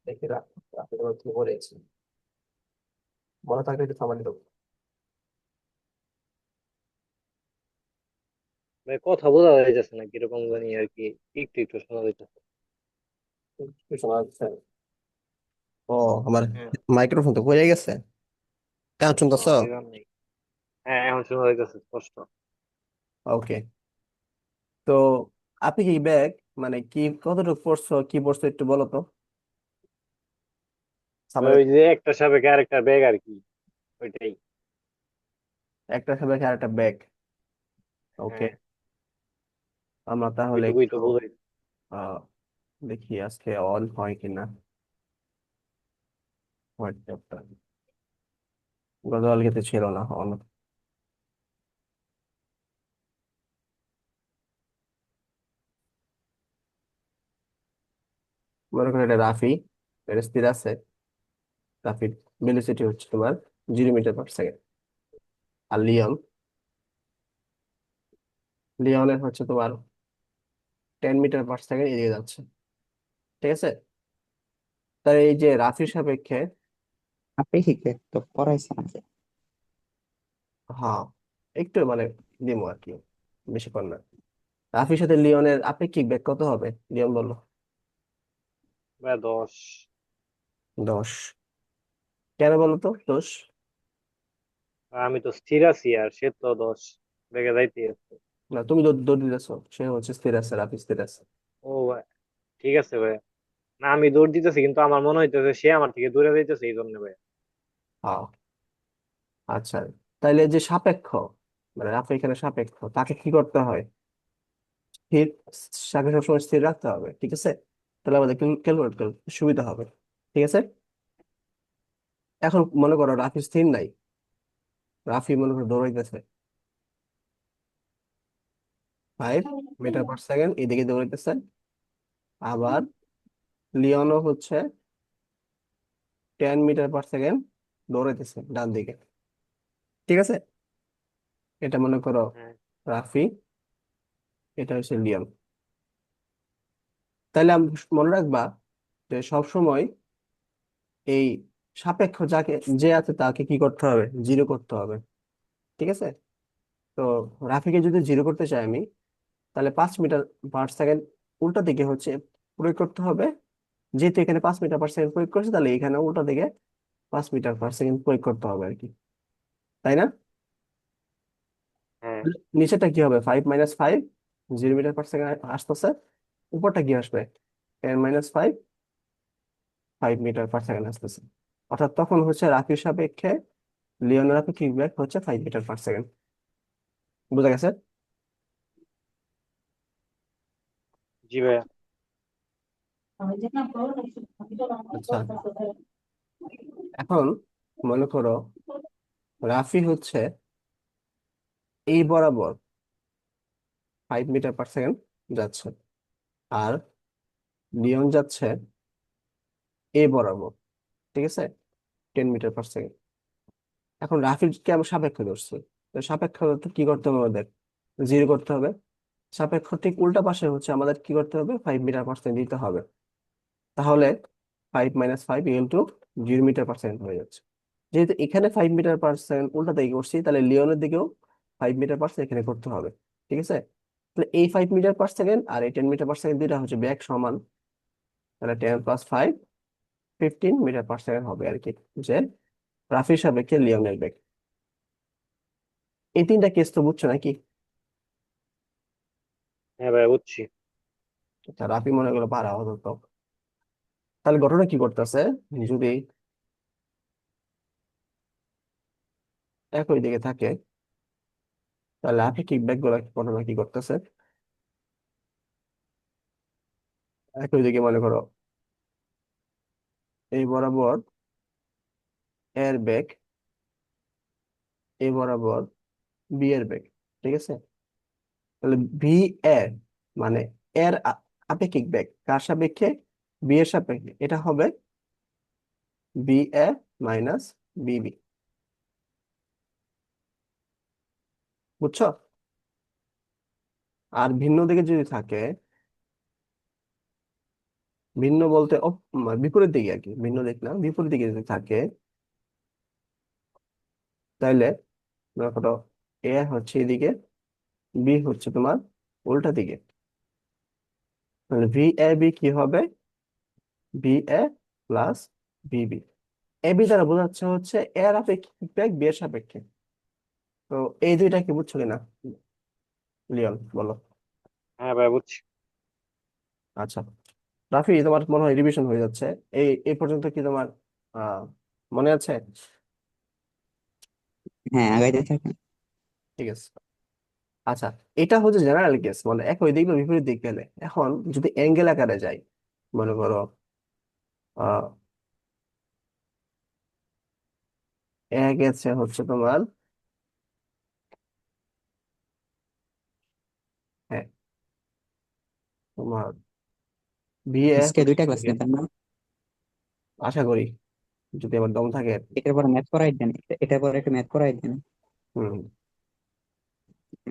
দেখে রাফির মধ্যে পড়েছে, মনে থাকলে একটু থামানি দেবো। ভাই কথা বোঝা যাইতেছে না কিরকম জানি আর কি, একটু একটু শোনা যাইতেছে। কি শোনা যাচ্ছে? ও, আমার হ্যাঁ। মাইক্রোফোন তো পড়ে গেছে। কেমন শুনতেছ? এই জন্যই। হ্যাঁ, এখন শোনা যাইতেছে স্পষ্ট। ওকে। তো আপনি কি ব্যাগ, মানে কি কতটুকু পড়ছো, কি পড়ছো একটু বলো তো। ভাই, সামারি। ওই যে একটা সাবেকে আরেকটা ব্যাগ আর কি, ওইটাই। একটা সাথে আর একটা ব্যাগ। ওকে। হ্যাঁ, আমরা তাহলে ওইটুকুই একটু তো বোঝাই। আহ, দেখি আজকে অন হয় কিনা হোয়াটসঅ্যাপটা। গতকালকে তো ছিল না অন। মনে করেন এটা রাফি, এটা স্থির আছে। রাফির ভেলোসিটি হচ্ছে তোমার 0 মিটার পার সেকেন্ড। আর লিওন, লিওনের হচ্ছে তোমার 10 মিটার পার সেকেন্ড এগিয়ে যাচ্ছে। ঠিক আছে। তার এই যে রাফির সাপেক্ষে, আপেক্ষিক তো পড়াইছে না যে। হ্যাঁ, একটু মানে দিমো আর কি, বেশিক্ষণ না। রাফির সাথে লিওনের আপেক্ষিক বেগ কত হবে? লিওন বললো ভাই 10। 10। কেন বলো তো 10? আমি তো স্থির আছি আর সে তো 10 বেগে যাইতে আছে। না, তুমি দৌড় দিতেছো, সে হচ্ছে স্থির আছে, রাফি স্থির আছে। ও ভাই, ঠিক আছে ভাই। না, আমি দৌড় দিতেছি কিন্তু আমার মনে হইতেছে সে আমার থেকে দূরে যাইতেছে এই জন্য ভাই। হ্যাঁ। আচ্ছা, তাইলে যে সাপেক্ষ, মানে রাফি এখানে সাপেক্ষ, তাকে কি করতে হয়? স্থির, তাকে সবসময় স্থির রাখতে হবে, ঠিক আছে। তাহলে আমাদের ক্যালকুলেট করতে সুবিধা হবে। ঠিক আছে। এখন মনে করো রাফি স্থির নাই, রাফি মনে করো দৌড়াইতেছে 5 মিটার পার সেকেন্ড এদিকে দৌড়াইতেছে। আবার লিওনও হচ্ছে 10 মিটার পার সেকেন্ড দৌড়াইতেছে ডান দিকে। ঠিক আছে। এটা মনে করো হ্যাঁ। রাফি, এটা হচ্ছে লিওন। তাহলে মনে রাখবা যে সব সময় এই সাপেক্ষ যাকে, যে আছে তাকে কি করতে হবে? জিরো করতে হবে। ঠিক আছে। তো রাফিকে যদি জিরো করতে চাই আমি, তাহলে 5 মিটার পার সেকেন্ড উল্টা দিকে হচ্ছে প্রয়োগ করতে হবে। যেহেতু এখানে 5 মিটার পার সেকেন্ড প্রয়োগ করছে, তাহলে এখানে উল্টা দিকে 5 মিটার পার সেকেন্ড প্রয়োগ করতে হবে আর কি, তাই না? হ্যাঁ। নিচেটা কি হবে? 5 - 5, 0 মিটার পার সেকেন্ড আসতেছে। উপরটা কি আসবে? 10 - 5, 5 মিটার পার সেকেন্ড আসতেছে। অর্থাৎ তখন হচ্ছে রাফির সাপেক্ষে লিওনের আপেক্ষিক বেগ হচ্ছে 5 মিটার পার সেকেন্ড। বুঝা গেছে? জি ভাই। আচ্ছা, এখন মনে করো রাফি হচ্ছে এই বরাবর 5 মিটার পার সেকেন্ড যাচ্ছে, আর লিওন যাচ্ছে এই বরাবর, ঠিক আছে, 10 মিটার পার সেকেন্ড। এখন রাফিকে আমরা সাপেক্ষ ধরছি, তো সাপেক্ষ তো কি করতে হবে আমাদের? জিরো করতে হবে। সাপেক্ষ ঠিক উল্টা পাশে হচ্ছে আমাদের কি করতে হবে? 5 মিটার পার সেকেন্ড দিতে হবে। তাহলে 5 - 5 = 0 মিটার পার সেকেন্ড হয়ে যাচ্ছে। যেহেতু এখানে 5 মিটার পার সেকেন্ড উল্টা দিকে করছি, তাহলে লিওনের দিকেও 5 মিটার পার সেকেন্ড এখানে করতে হবে। ঠিক আছে। তাহলে এই 5 মিটার পার সেকেন্ড আর এই 10 মিটার পার সেকেন্ড দুইটা হচ্ছে ব্যাগ সমান। তাহলে 10 + 5, 15 মিটার পার সেকেন্ড হবে আর কি, যে রাফির সাপেক্ষে লিওনের বেগ। এই তিনটা কেস তো বুঝছো নাকি? হ্যাঁ ভাই, বুঝছি। আচ্ছা, রাফি মনে করলো পারা হতো তো। তাহলে ঘটনা কি করতেছে? যদি একই দিকে থাকে, তাহলে আপেক্ষিক বেগ গুলা ঘটনা কি করতেছে? একই দিকে মনে করো এই বরাবর এর বেগ, এই বরাবর বি এর বেগ। ঠিক আছে। তাহলে ভি এর, মানে এর আপেক্ষিক বেগ কার সাপেক্ষে? বি এর সাপেক্ষে। এটা হবে বি এ মাইনাস বিবি। বুঝছো? আর ভিন্ন দিকে যদি থাকে, ভিন্ন বলতে বিপরীত দিকে আর কি, ভিন্ন দিক না, বিপরীত দিকে যদি থাকে তাহলে মনে করো এ হচ্ছে এদিকে, বি হচ্ছে তোমার উল্টা দিকে, তাহলে ভি এ বি কি হবে? B A plus Bibi. A B দ্বারা বোঝাচ্ছে হচ্ছে এর আপেক্ষিক বি এর সাপেক্ষে। তো এই দুইটা কি বুঝছো কিনা লিওন, বলো। হ্যাঁ ভাই বুঝছি। আচ্ছা, রাফি তোমার মনে হয় রিভিশন হয়ে যাচ্ছে। এই পর্যন্ত কি তোমার আহ মনে আছে? হ্যাঁ, আগাইতে থাকেন। ঠিক আছে। আচ্ছা, এটা হচ্ছে জেনারেল কেস, মানে একই দিক বা বিপরীত দিক গেলে। এখন যদি অ্যাঙ্গেল আকারে যাই, মনে করো আহ এ গেছে হচ্ছে তোমার, হ্যাঁ তোমার বি এ আজকে হচ্ছে 2টা ক্লাস এদিকে। নেবেন না? আশা করি, যদি আমার দম থাকে আর কি। এটার পরে ম্যাথ করাই দেন, এটার পরে একটা ম্যাথ করাই দেন। হম।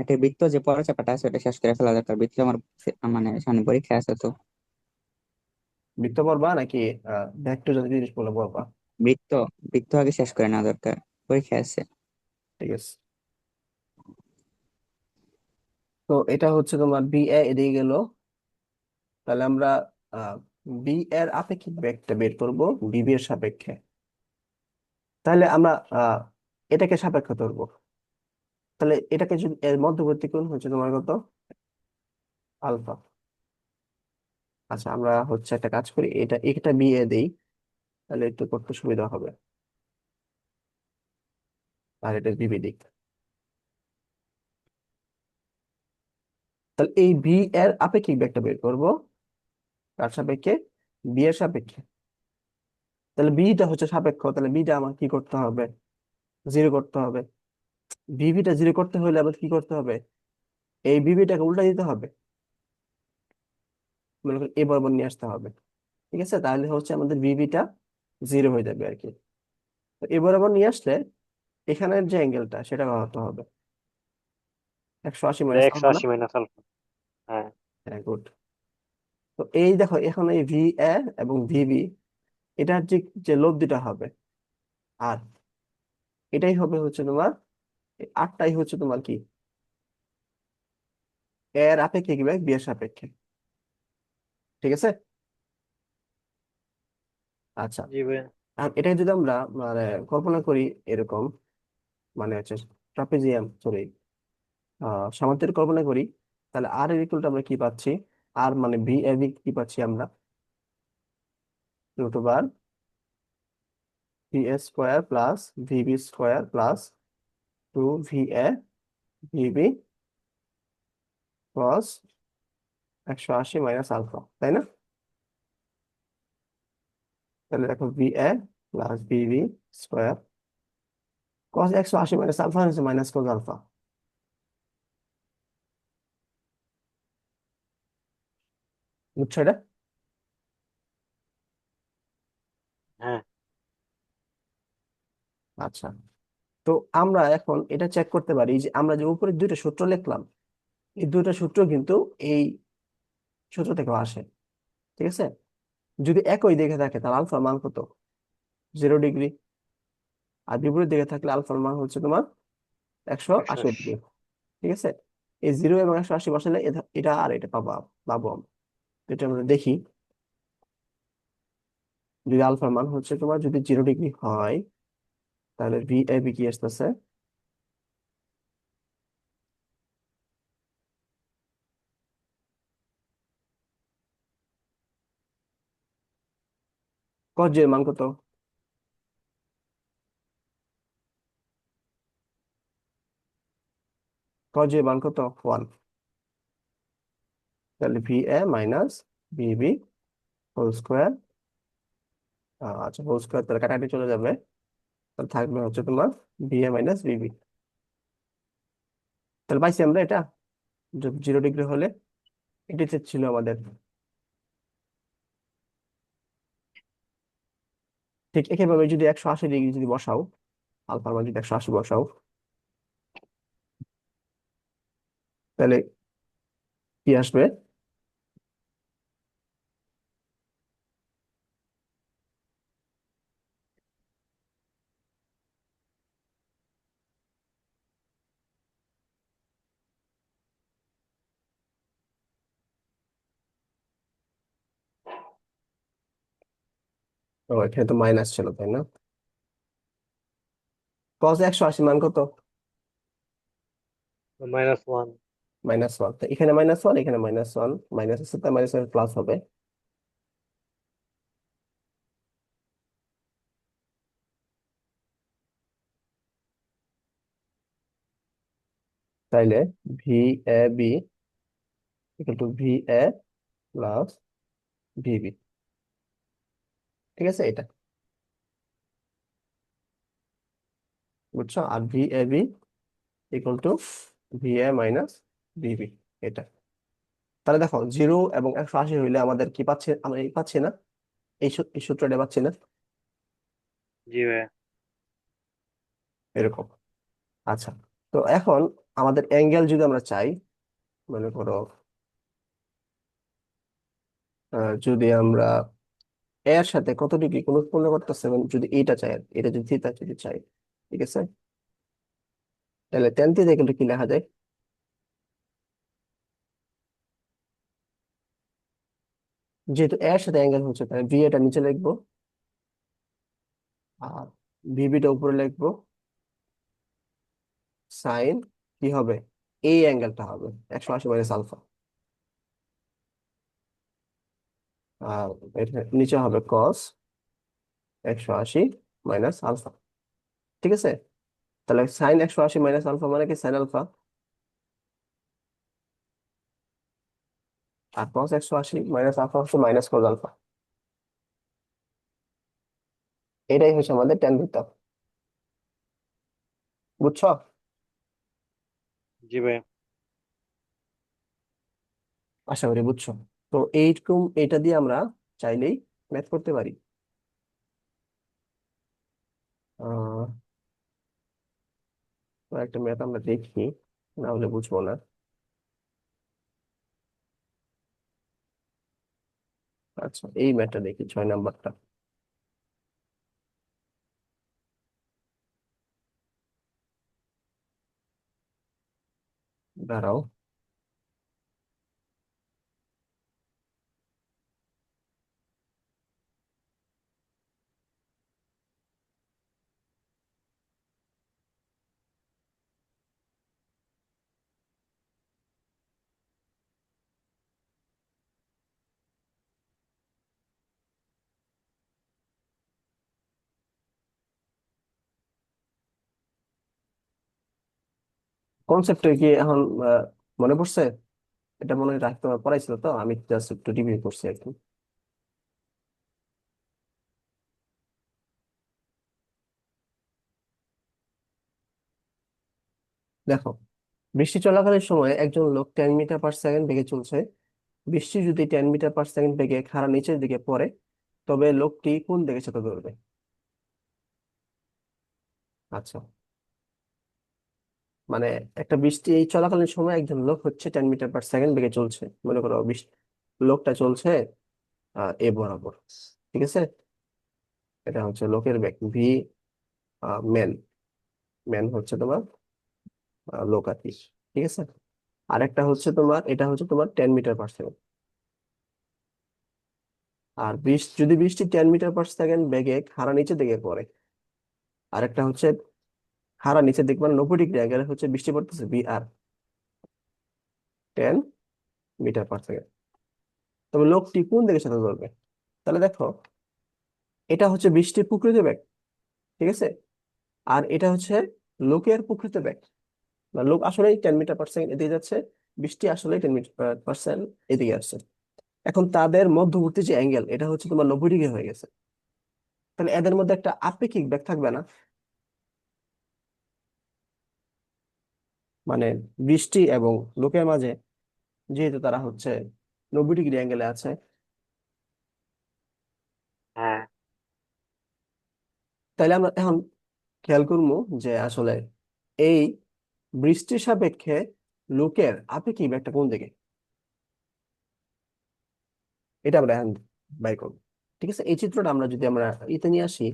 একটা বৃত্ত যে পড়া চাপাটা আছে ওটা শেষ করে ফেলা দরকার। বৃত্ত আমার মানে সামনে পরীক্ষা আছে তো। বৃত্ত পড়বা নাকি ভেক্টর জাতীয় জিনিস বলে পড়বা? বৃত্ত বৃত্ত আগে শেষ করে নেওয়া দরকার, পরীক্ষা আছে। ঠিক আছে। তো এটা হচ্ছে তোমার বি এ এদিকে গেল, তাহলে আমরা আহ বি এর আপেক্ষিক বেগটা বের করব বিবি এর সাপেক্ষে। তাহলে আমরা এটাকে সাপেক্ষ ধরবো। তাহলে এটাকে যদি, এর মধ্যবর্তী কোণ হচ্ছে তোমার কত? আলফা। আচ্ছা, আমরা হচ্ছে একটা কাজ করি, এটা বি এ দেই, তাহলে একটু করতে সুবিধা হবে। আর এটা বিবি দিক। তাহলে এই বি এর আপেক্ষিক বেগটা বের করব কার সাপেক্ষে? বি এর সাপেক্ষে। তাহলে বিটা হচ্ছে সাপেক্ষ, তাহলে বিটা আমার কি করতে হবে? জিরো করতে হবে। বিবিটা জিরো করতে হলে আবার কি করতে হবে? এই বিবিটাকে উল্টা দিতে হবে, মনে করি এ বরাবর নিয়ে আসতে হবে। ঠিক আছে, তাহলে হচ্ছে আমাদের বিবিটা জিরো হয়ে যাবে আর কি। তো এ বরাবর নিয়ে আসলে এখানের যে অ্যাঙ্গেলটা সেটা হতে হবে 180 মাইনাস একশো আলফা না? আশি মাইনাস আলফা। হ্যাঁ। হ্যাঁ, গুড। তো এই দেখো, এখন এই ভি এ এবং ভিবি, এটার যে যে লব্ধিটা হবে, আর এটাই হবে হচ্ছে তোমার, এই আটটাই হচ্ছে তোমার কি, এর আপেক্ষে কি বি এর সাপেক্ষে। ঠিক আছে। আচ্ছা, জি ভাই। আর এটাই যদি আমরা মানে কল্পনা করি এরকম, মানে হচ্ছে ট্রাপিজিয়াম, সরি সামান্তরিক কল্পনা করি, তাহলে আর এর ইকুয়ালটা আমরা কি পাচ্ছি? আর মানে ভি এ বি কি পাচ্ছি আমরা? Root over V A square plus V B square plus 2 VA V B cross 180 minus alpha, তাই না? তাহলে দেখো VA plus V B square cos 180 minus alpha হচ্ছে মাইনাস cos আলফা। বুঝছো এটা? হ্যাঁ। আচ্ছা, তো আমরা এখন এটা চেক করতে পারি যে আমরা যে উপরে দুইটা সূত্র লিখলাম, এই দুইটা সূত্র কিন্তু এই সূত্র থেকে আসে। ঠিক আছে, যদি একই দেখে থাকে তাহলে আলফার মান কত? 0 ডিগ্রি। আর বিপরীত দিকে থাকলে আলফার মান হচ্ছে তোমার একশো একশো আশি আশি। ডিগ্রি ঠিক আছে, এই 0 এবং 180 বসালে এটা আর এটা পাবো আমরা। তো এটা আমরা দেখি, যদি আলফার মান হচ্ছে তোমার যদি 0 ডিগ্রি হয়, তাহলে ভি এ বি কি আসতেছে? cos j এর মান কত? cos j এর মান কত? 1। তাহলে V A minus V B whole square, আচ্ছা হোল স্কোয়ার তাহলে কাটাকাটি চলে যাবে, তাহলে থাকবে হচ্ছে তোমার ভি এ মাইনাস ভিবি। তাহলে পাইছি আমরা এটা, 0 ডিগ্রি হলে এটি ছিল আমাদের। ঠিক একইভাবে যদি 180 ডিগ্রি যদি বসাও, আলফার মান যদি 180 বসাও, তাহলে কি আসবে? ও, এখানে তো মাইনাস ছিল, তাই না? কস 180 মান কত? -1। -1। তো এখানে -1, এখানে -1, মাইনাস আছে তাই মাইনাস প্লাস হবে। তাইলে V A B equal to V A plus V B. ঠিক আছে, এটা বুঝছো? আর V A B equal to V A minus V B, এটা। তাহলে দেখো 0 এবং 180 হইলে আমাদের কি পাচ্ছি, আমরা এই পাচ্ছি না? এই সূত্রটা পাচ্ছি না? জি ভাইয়া। এরকম। আচ্ছা, তো এখন আমাদের অ্যাঙ্গেল যদি আমরা চাই, মনে করো যদি আমরা এর সাথে কত ডিগ্রি কোণ উৎপন্ন করতেছে, এবং যদি এটা চাই, এটা যদি থিটা যদি চাই, ঠিক আছে, তাহলে tan থিটা কিন্তু কি লেখা যায়? যেহেতু এর সাথে অ্যাঙ্গেল হচ্ছে, তাহলে ভি এটা নিচে লিখবো, আর ভিবিটা উপরে লিখবো, সাইন কি হবে, এই অ্যাঙ্গেলটা হবে 180 মাইনাস আলফা, আর এটা নিচে হবে কস 180 মাইনাস আলফা। ঠিক আছে, তাহলে সাইন 180 মাইনাস আলফা মানে কি সাইন আলফা, আর কস 180 মাইনাস আলফা হচ্ছে মাইনাস কস আলফা। এটাই হচ্ছে আমাদের ট্যান থিটা। বুঝছো? জি ভাইয়া। আশা করি বুঝছো। তো এইরকম এটা দিয়ে আমরা চাইলেই ম্যাথ করতে পারি। আহ তো একটা ম্যাথ আমরা দেখি, না হলে বুঝবো না। আচ্ছা, এই ম্যাথটা দেখি, 6 নাম্বারটা। দাঁড়াও। কনসেপ্ট কি এখন মনে পড়ছে? এটা মনে হয় রাখতে পড়াইছিল, তো আমি জাস্ট একটু রিভিউ করছি আর কি। দেখো, বৃষ্টি চলাকালীন সময়ে একজন লোক 10 মিটার পার সেকেন্ড বেগে চলছে। বৃষ্টি যদি 10 মিটার পার সেকেন্ড বেগে খাড়া নিচের দিকে পড়ে, তবে লোকটি কোন দিকে সাথে দৌড়বে? আচ্ছা, মানে একটা বৃষ্টি এই চলাকালীন সময় একজন লোক হচ্ছে 10 মিটার পার সেকেন্ড বেগে চলছে, মনে করো লোকটা চলছে এ বরাবর। ঠিক আছে, এটা হচ্ছে লোকের বেগ ভি, ম্যান, ম্যান হচ্ছে তোমার লোক আর কি। ঠিক আছে, আরেকটা হচ্ছে তোমার, এটা হচ্ছে তোমার 10 মিটার পার সেকেন্ড। আর যদি বৃষ্টি 10 মিটার পার সেকেন্ড বেগে খাড়া নিচে দিকে পড়ে, আরেকটা হচ্ছে খাড়া নিচের দিক মানে 90 ডিগ্রি অ্যাঙ্গেলে হচ্ছে বৃষ্টি পড়তেছে, বি আর 10 মিটার পার সেকেন্ড, তবে লোকটি কোন দিকে সাথে ধরবে? তাহলে দেখো, এটা হচ্ছে বৃষ্টির প্রকৃত বেগ, ঠিক আছে, আর এটা হচ্ছে লোকের প্রকৃত বেগ। বা লোক আসলেই 10 মিটার পার সেকেন্ড এদিকে যাচ্ছে, বৃষ্টি আসলে 10 মিটার পার্সেন্ট এদিকে আসছে। এখন তাদের মধ্যবর্তী যে অ্যাঙ্গেল, এটা হচ্ছে তোমার 90 ডিগ্রি হয়ে গেছে। তাহলে এদের মধ্যে একটা আপেক্ষিক বেগ থাকবে না? মানে বৃষ্টি এবং লোকের মাঝে, যেহেতু তারা হচ্ছে 90 ডিগ্রি অ্যাঙ্গেলে আছে, হ্যাঁ তাহলে আমরা এখন খেয়াল করবো যে আসলে এই বৃষ্টির সাপেক্ষে লোকের আপেক্ষিক বেগটা কোন দিকে, এটা আমরা এখন বাই করবো। ঠিক আছে, এই চিত্রটা আমরা যদি আমরা ইতে নিয়ে আসি,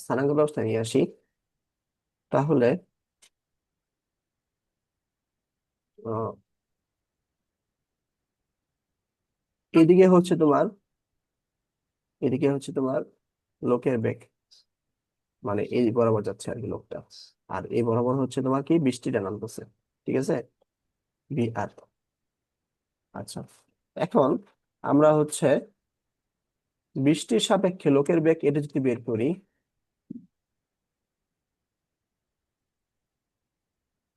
স্থানাঙ্ক ব্যবস্থা নিয়ে আসি, তাহলে আহ, এদিকে হচ্ছে তোমার এদিকে হচ্ছে তোমার লোকের বেগ, মানে এই বরাবর যাচ্ছে আর কি লোকটা, আর এই বরাবর হচ্ছে তোমার কি বৃষ্টিটা নামতেছে, ঠিক আছে, বি আর। আচ্ছা, এখন আমরা হচ্ছে বৃষ্টির সাপেক্ষে লোকের বেগ এটা যদি বের করি,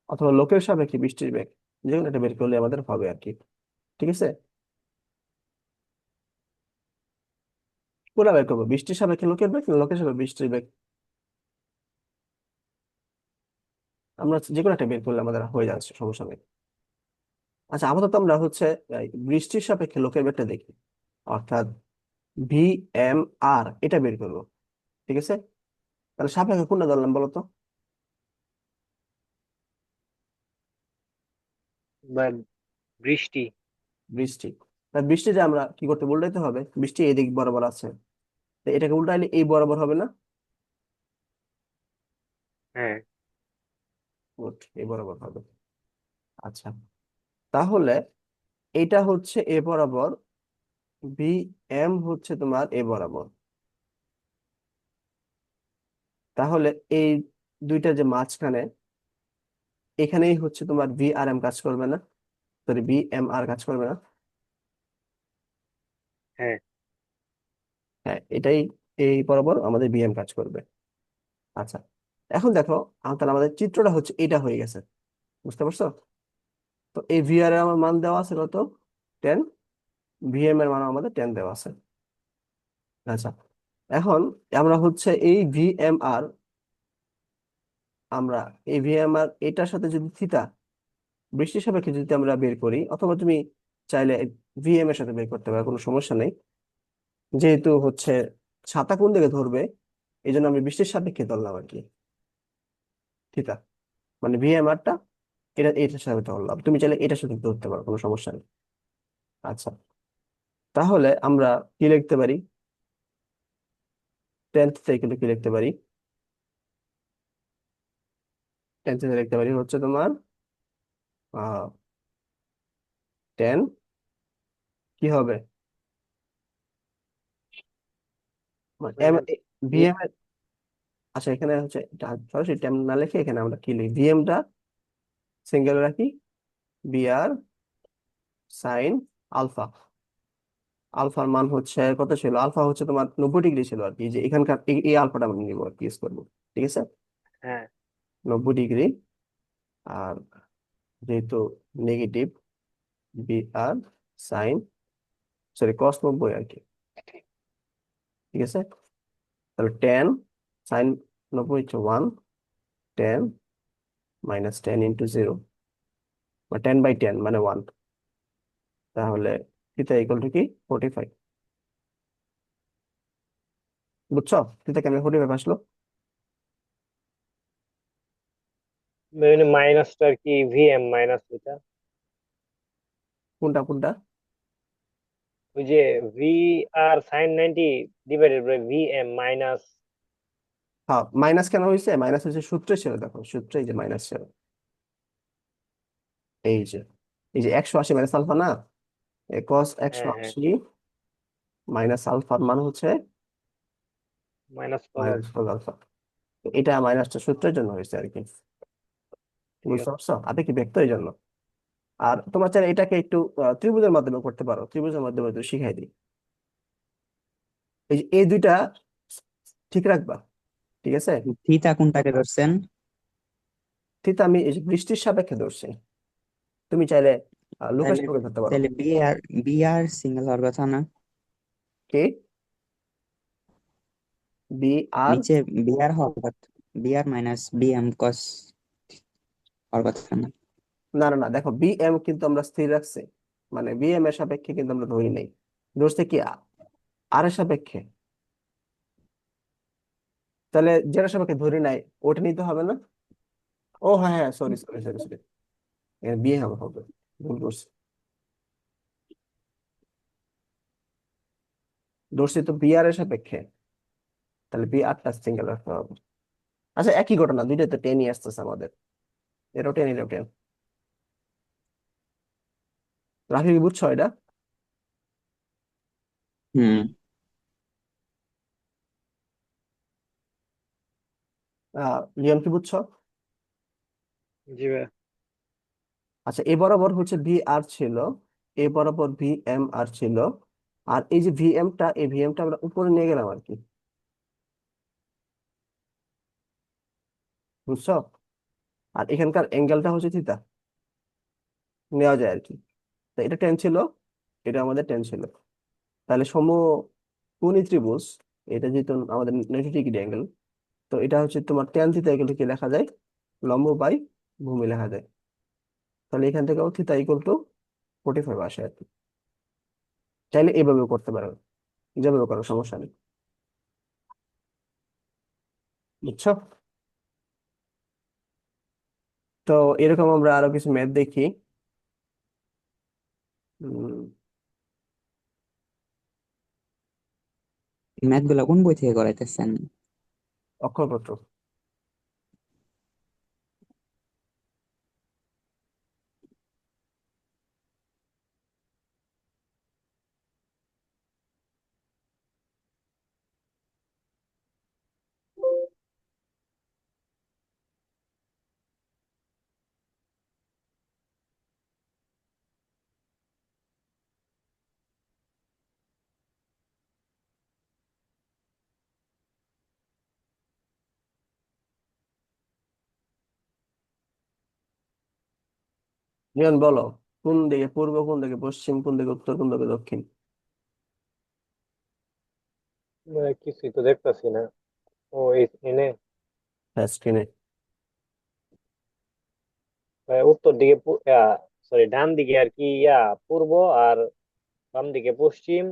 অথবা লোকের সাপেক্ষে বৃষ্টির বেগ, যে কোনো একটা বের করলে আমাদের হবে আর কি, ঠিক আছে। কোনটা বের করবো, বৃষ্টির সাপেক্ষে লোকের বেগ না লোকের সাপেক্ষে বৃষ্টির বেগ? আমরা যে কোনো একটা বের করলে আমাদের হয়ে যাচ্ছে, সমস্যা নেই। আচ্ছা, আপাতত আমরা হচ্ছে বৃষ্টির সাপেক্ষে লোকের বেগটা দেখি, অর্থাৎ ভি এম আর এটা বের করবো, ঠিক আছে। তাহলে সাপেক্ষে কোনটা ধরলাম বলো তো? বা বৃষ্টি। বৃষ্টি। তা বৃষ্টিটা আমরা কি করতে উল্টাইতে হবে, বৃষ্টি এদিক বরাবর আছে, তো এটাকে উল্টাইলে এই বরাবর হবে না? হ্যাঁ। গুড, এই বরাবর হবে। আচ্ছা, তাহলে এটা হচ্ছে এ বরাবর, বি এম হচ্ছে তোমার এ বরাবর, তাহলে এই দুইটা যে মাঝখানে, এখানেই হচ্ছে তোমার ভি আর এম কাজ করবে না, সরি বি এম আর কাজ করবে না? হ্যাঁ। হ্যাঁ, এটাই, এই বরাবর আমাদের বি এম কাজ করবে। আচ্ছা, এখন দেখো, তাহলে আমাদের চিত্রটা হচ্ছে এটা হয়ে গেছে, বুঝতে পারছো? তো এই ভি আর এর আমার মান দেওয়া আছে কত, 10, ভি এম এর মান আমাদের 10 দেওয়া আছে। আচ্ছা, এখন আমরা হচ্ছে এই ভি এম আর, আমরা এই ভি এম আর এটার সাথে যদি থিতা বৃষ্টির সাপেক্ষে যদি আমরা বের করি, অথবা তুমি চাইলে ভিএম এর সাথে বের করতে পারো, কোনো সমস্যা নেই। যেহেতু হচ্ছে ছাতা কোন দিকে ধরবে, এই জন্য আমি বৃষ্টির সাপেক্ষে ধরলাম আর কি থিতা, মানে ভিএম আরটা এটার সাথে ধরলাম, তুমি চাইলে এটার সাথে ধরতে পারো, কোনো সমস্যা নেই। আচ্ছা, তাহলে আমরা কি লিখতে পারি, টেন থিতা কিন্তু কি লিখতে পারি, টেন থিতা লিখতে পারি হচ্ছে তোমার 10, কি হবে, এম মাইনাস বি। ভিএম এর। আচ্ছা, এখানে হচ্ছে সরাসরি টেন না লিখে এখানে আমরা কি লিখি, ভিএমটা সিঙ্গেল রাখি, বিআর সাইন আলফা। আলফার মান হচ্ছে কত ছিল, আলফা হচ্ছে তোমার 90 ডিগ্রি ছিল আর কি, যে এখানকার এই আলফাটা আমরা নিবো আর কি, ইউজ করবো, ঠিক আছে, হ্যাঁ। 90 ডিগ্রি। আর যেহেতু নেগেটিভ, বি আর সাইন, সরি কস 90 আর কি, ঠিক আছে। তাহলে 10 sin 90 হচ্ছে 1, 10 - 10 × 0, বা 10/10 মানে 1, তাহলে থিটা ইকুয়াল টু কি 45। বুঝছো থিটা কেমন 45 আসলো? মাইনাসটা আর কি, ভিএম মাইনাস এটা। কোনটা কোনটা? ওই যে ভি আর sine 90 divided by V M minus. হ্যাঁ, মাইনাস কেন হয়েছে, মাইনাস হয়েছে সূত্রে ছিল, দেখো সূত্রে এই যে মাইনাস ছিল, এই যে, এই যে 180 মাইনাস আলফা না, কস একশো হ্যাঁ, হ্যাঁ। আশি মাইনাস আলফার মান হচ্ছে minus cos minus alpha. Cos alpha. এটা মাইনাসটা সূত্রের জন্য হয়েছে আর কি, ঠিক বুঝতে আছে। পারছো, আপেক্ষিক ব্যক্ত এই জন্য। আর তোমার চাইলে এটাকে একটু ত্রিভুজের মাধ্যমে করতে পারো, ত্রিভুজের মাধ্যমে একটু শিখাই দিই। এই যে এই দুইটা ঠিক রাখবা, ঠিক আছে। থিতা কোনটাকে ধরছেন? ঠিক আমি এই যে বৃষ্টির সাপেক্ষে ধরছি, তুমি চাইলে লোকের তাহলে সাপেক্ষে ধরতে পারো। তাহলে বি আর সিঙ্গেল হওয়ার কথা না? কে, বি আর, নিচে বি আর হওয়ার কথা, বি আর মাইনাস বি এম কস হওয়ার কথা না? না না না, দেখো বি এম কিন্তু আমরা স্থির রাখছি, মানে বি এম এর সাপেক্ষে কিন্তু আমরা ধরি নাই, ধরছে কি আর এর সাপেক্ষে, তাহলে যেটা সাপেক্ষে ধরি নাই ওটা নিতে হবে না? ও হ্যাঁ হ্যাঁ, সরি সরি সরি সরি, বিয়ে হবে হবে, ভুল করছি, ধরছি তো বি আর এর সাপেক্ষে, তাহলে বি আরটা সিঙ্গেল রাখতে হবে। আচ্ছা, একই ঘটনা, দুইটাই তো টেনই আসতেছে আমাদের, এটাও টেন এটাও টেন। রাফি, বুঝছো এটা? হুম। লিওন কি বুঝছো? জি ভাইয়া। আচ্ছা, এ বরাবর হচ্ছে ভি আর ছিল, এ বরাবর ভি এম আর ছিল, আর এই যে ভিএমটা, এই ভিএমটা আমরা উপরে নিয়ে গেলাম আর কি, বুঝছো? আর এখানকার অ্যাঙ্গেলটা হচ্ছে থিতা, নেওয়া যায় আর কি। তো এটা টেন ছিল, এটা আমাদের টেন ছিল। তাহলে সমকোণী ত্রিভুজ, এটা যেহেতু আমাদের 90 ডিগ্রি অ্যাঙ্গেল, তো এটা হচ্ছে তোমার টেন থিতা এগুলো কি লেখা যায়, লম্ব বাই ভূমি লেখা যায়। তাহলে এখান থেকেও থিতা ইকুয়াল টু 45 আসে আর কি। চাইলে এভাবেও করতে পারো, যেভাবে করো সমস্যা নেই, বুঝছো? তো এরকম আমরা আরো কিছু ম্যাথ দেখি। উম, ম্যাথ গুলা কোন বই থেকে করাইতেছেন? অক্ষরপত্র। নিয়ন বলো, কোন দিকে পূর্ব, কোন দিকে পশ্চিম, কোন দিকে উত্তর, কোন দিকে দক্ষিণ? ভাইয়া কিছুই তো দেখতাছি না। ও এই এনে। হ্যাঁ, স্ক্রিনে। ভাইয়া উত্তর দিকে সরি ডান দিকে আর কি পূর্ব, আর বাম দিকে পশ্চিম,